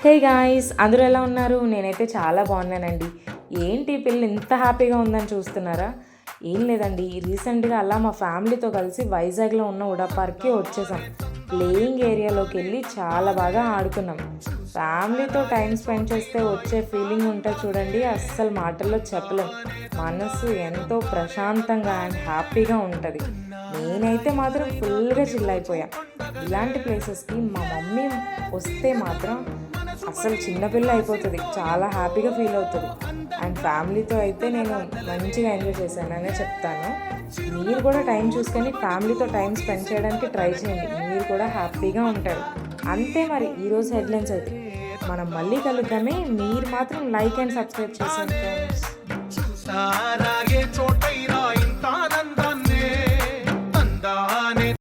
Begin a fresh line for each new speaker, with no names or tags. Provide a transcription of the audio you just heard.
Hey guys, అందరూ ఎలా ఉన్నారు? నేనైతే చాలా బాగున్నానండి. ఏంటి ఈ పిల్ల ఇంత హ్యాపీగా ఉందని చూస్తున్నారా? ఏం లేదండి, రీసెంట్గా అలా మా ఫ్యామిలీతో కలిసి వైజాగ్లో ఉన్న ఉడా పార్క్కి వచ్చేసాం. ప్లేయింగ్ ఏరియాలోకి వెళ్ళి చాలా బాగా ఆడుకున్నాం. ఫ్యామిలీతో టైం స్పెండ్ చేస్తే వచ్చే ఫీలింగ్ ఉంటుంది చూడండి, అస్సలు మాటల్లో చెప్పలేం. మనసు ఎంతో ప్రశాంతంగా అండ్ హ్యాపీగా ఉంటుంది. నేనైతే మాత్రం ఫుల్గా చిల్ అయిపోయా. ఇలాంటి ప్లేసెస్కి మా మమ్మీ వస్తే మాత్రం అసలు చిన్నపిల్ల అయిపోతుంది, చాలా హ్యాపీగా ఫీల్ అవుతుంది. అండ్ ఫ్యామిలీతో అయితే నేను మంచిగా ఎంజాయ్ చేశాననే చెప్తాను. మీరు కూడా టైం చూసుకొని ఫ్యామిలీతో టైం స్పెండ్ చేయడానికి ట్రై చేయండి, మీరు కూడా హ్యాపీగా ఉంటారు. అంతే మరి ఈరోజు హెడ్లైన్స్ అయితే. మనం మళ్ళీ కలుద్దామే. మీరు మాత్రం లైక్ అండ్ సబ్స్క్రైబ్ చేసేయండి ఫ్రెండ్స్.